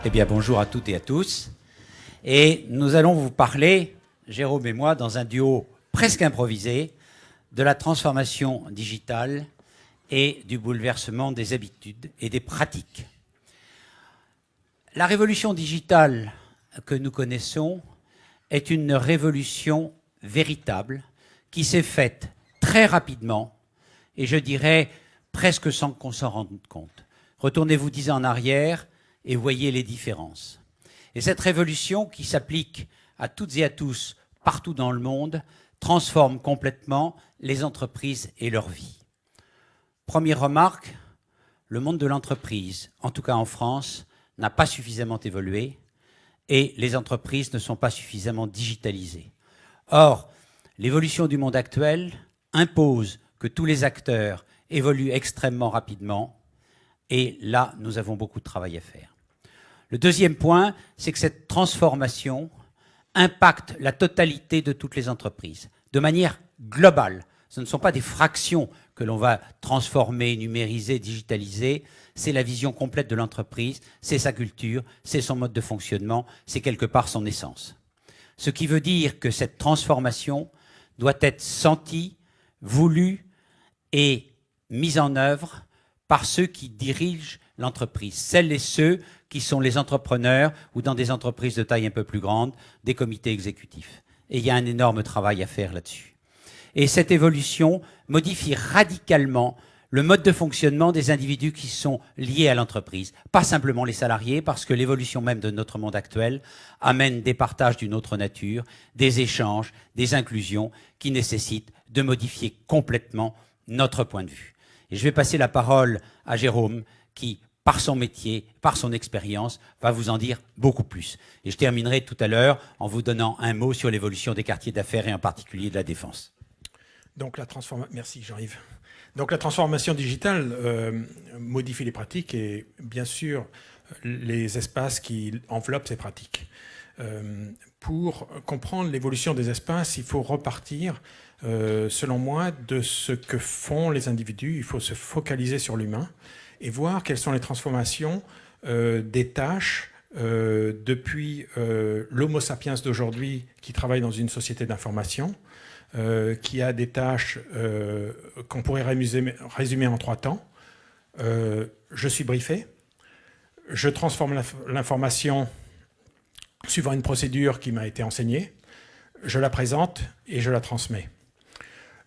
Eh bien, bonjour à toutes et à tous. Et nous allons vous parler, Jérôme et moi, dans un duo presque improvisé, de la transformation digitale et du bouleversement des habitudes et des pratiques. La révolution digitale que nous connaissons est une révolution véritable qui s'est faite très rapidement et je dirais presque sans qu'on s'en rende compte. Retournez-vous 10 ans en arrière et voyez les différences. Et cette révolution qui s'applique à toutes et à tous partout dans le monde transforme complètement les entreprises et leur vie. Première remarque, le monde de l'entreprise, en tout cas en France, n'a pas suffisamment évolué et les entreprises ne sont pas suffisamment digitalisées. Or, l'évolution du monde actuel impose que tous les acteurs évoluent extrêmement rapidement et là, nous avons beaucoup de travail à faire. Le deuxième point, c'est que cette transformation impacte la totalité de toutes les entreprises, de manière globale. Ce ne sont pas des fractions que l'on va transformer, numériser, digitaliser, c'est la vision complète de l'entreprise, c'est sa culture, c'est son mode de fonctionnement, c'est quelque part son essence. Ce qui veut dire que cette transformation doit être sentie, voulue et mise en œuvre par ceux qui dirigent l'entreprise, celles et ceux qui sont les entrepreneurs ou dans des entreprises de taille un peu plus grande, des comités exécutifs. Et il y a un énorme travail à faire là-dessus. Et cette évolution modifie radicalement le mode de fonctionnement des individus qui sont liés à l'entreprise. Pas simplement les salariés, parce que l'évolution même de notre monde actuel amène des partages d'une autre nature, des échanges, des inclusions qui nécessitent de modifier complètement notre point de vue. Et je vais passer la parole à Jérôme qui, par son métier, par son expérience, va vous en dire beaucoup plus. Et je terminerai tout à l'heure en vous donnant un mot sur l'évolution des quartiers d'affaires et en particulier de la défense. Donc Merci Jean-Yves. Donc la transformation digitale modifie les pratiques et bien sûr les espaces qui enveloppent ces pratiques. Pour comprendre l'évolution des espaces, il faut repartir, selon moi, de ce que font les individus. Il faut se focaliser sur l'humain et voir quelles sont les transformations des tâches depuis l'Homo sapiens d'aujourd'hui qui travaille dans une société d'information, qui a des tâches qu'on pourrait résumer en 3 temps. Je suis briefé, je transforme l'information suivant une procédure qui m'a été enseignée, je la présente et je la transmets.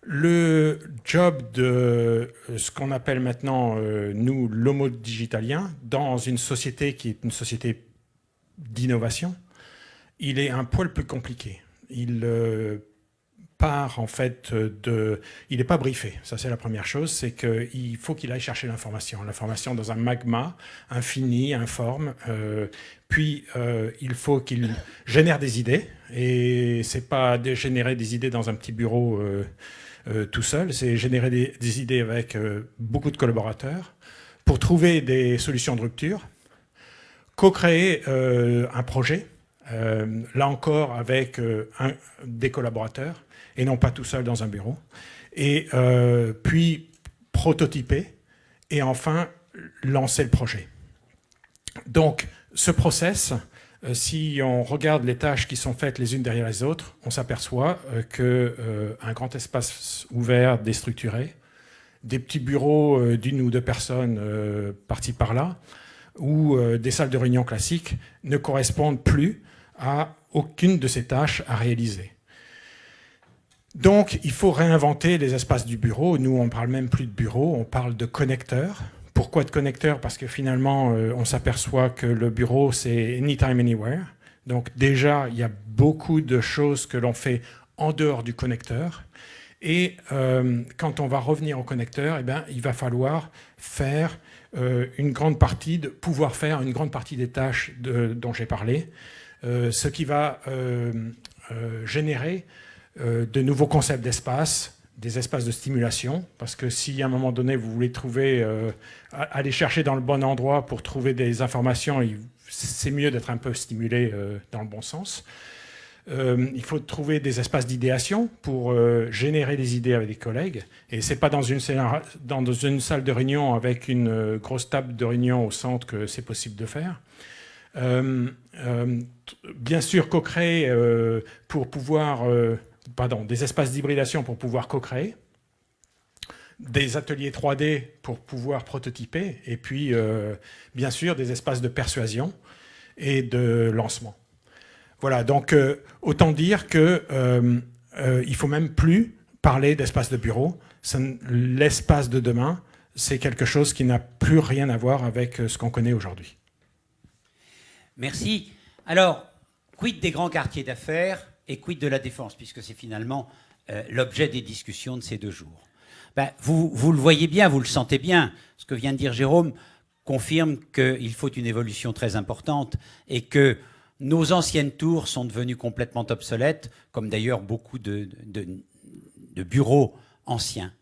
Le job de ce qu'on appelle maintenant, nous, l'homo digitalien, dans une société qui est une société d'innovation, il est un poil plus compliqué. Il part en fait il n'est pas briefé, ça c'est la première chose, c'est qu'il faut qu'il aille chercher l'information dans un magma infini, informe, puis il faut qu'il génère des idées, et c'est pas générer des idées dans un petit bureau tout seul, c'est générer des idées avec beaucoup de collaborateurs pour trouver des solutions de rupture, co-créer un projet, là encore avec des collaborateurs, et non pas tout seul dans un bureau, et puis prototyper, et enfin lancer le projet. Donc ce process, si on regarde les tâches qui sont faites les unes derrière les autres, on s'aperçoit qu'un grand espace ouvert, déstructuré, des petits bureaux d'1 ou 2 personnes par-ci par-là, ou des salles de réunion classiques ne correspondent plus à aucune de ces tâches à réaliser. Donc, il faut réinventer les espaces du bureau. Nous, on ne parle même plus de bureau, on parle de connecteurs. Pourquoi de connecteurs? Parce que finalement, on s'aperçoit que le bureau, c'est anytime, anywhere. Donc déjà, il y a beaucoup de choses que l'on fait en dehors du connecteur. Et quand on va revenir au connecteur, eh bien, il va falloir faire pouvoir faire une grande partie des tâches dont j'ai parlé, ce qui va générer de nouveaux concepts d'espace, des espaces de stimulation, parce que si à un moment donné vous voulez aller chercher dans le bon endroit pour trouver des informations, c'est mieux d'être un peu stimulé dans le bon sens. Il faut trouver des espaces d'idéation pour générer des idées avec des collègues, et c'est pas dans une salle de réunion avec une grosse table de réunion au centre que c'est possible de faire. Bien sûr, co-créer pour pouvoir... des espaces d'hybridation pour pouvoir co-créer, des ateliers 3D pour pouvoir prototyper, et puis, bien sûr, des espaces de persuasion et de lancement. Voilà, donc autant dire qu'il ne faut même plus parler d'espace de bureau. L'espace de demain, c'est quelque chose qui n'a plus rien à voir avec ce qu'on connaît aujourd'hui. Merci. Alors, quid des grands quartiers d'affaires et quid de la défense, puisque c'est finalement l'objet des discussions de ces 2 jours. Vous le voyez bien, vous le sentez bien. Ce que vient de dire Jérôme confirme qu'il faut une évolution très importante et que nos anciennes tours sont devenues complètement obsolètes, comme d'ailleurs beaucoup de bureaux anciens.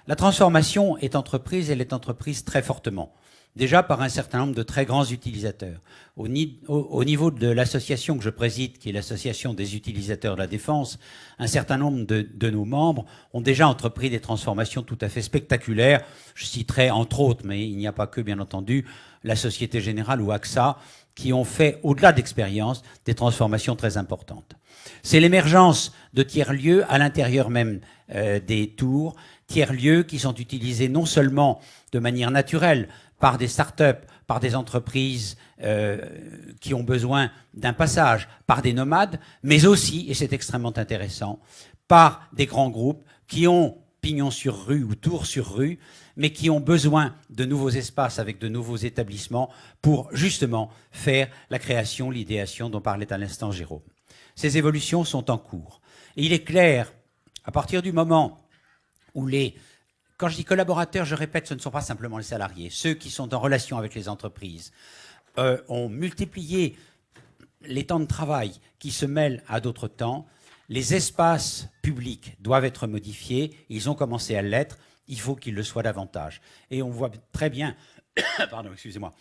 La transformation est entreprise, elle est entreprise très fortement. Déjà par un certain nombre de très grands utilisateurs. Au niveau de l'association que je préside, qui est l'association des utilisateurs de la défense, un certain nombre de nos membres ont déjà entrepris des transformations tout à fait spectaculaires. Je citerai entre autres, mais il n'y a pas que, bien entendu, la Société Générale ou AXA, qui ont fait, au-delà d'expériences, des transformations très importantes. C'est l'émergence de tiers-lieux à l'intérieur même des tours, tiers-lieux qui sont utilisés non seulement de manière naturelle, par des start-up, par des entreprises qui ont besoin d'un passage, par des nomades, mais aussi, et c'est extrêmement intéressant, par des grands groupes qui ont pignon sur rue ou tour sur rue, mais qui ont besoin de nouveaux espaces avec de nouveaux établissements pour justement faire la création, l'idéation dont parlait à l'instant Jérôme. Ces évolutions sont en cours. Et il est clair, à partir du moment où quand je dis collaborateurs, je répète, ce ne sont pas simplement les salariés. Ceux qui sont en relation avec les entreprises ont multiplié les temps de travail qui se mêlent à d'autres temps. Les espaces publics doivent être modifiés. Ils ont commencé à l'être. Il faut qu'ils le soient davantage. Et on voit très bien pardon, excusez-moi,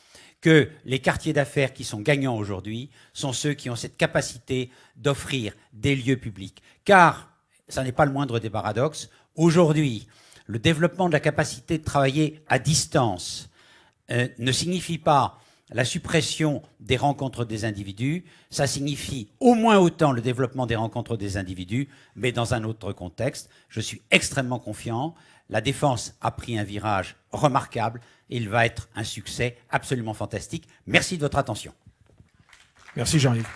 que les quartiers d'affaires qui sont gagnants aujourd'hui sont ceux qui ont cette capacité d'offrir des lieux publics. Car, ça n'est pas le moindre des paradoxes, aujourd'hui, le développement de la capacité de travailler à distance ne signifie pas la suppression des rencontres des individus, ça signifie au moins autant le développement des rencontres des individus, mais dans un autre contexte. Je suis extrêmement confiant. La défense a pris un virage remarquable et il va être un succès absolument fantastique. Merci de votre attention. Merci Jean-Yves.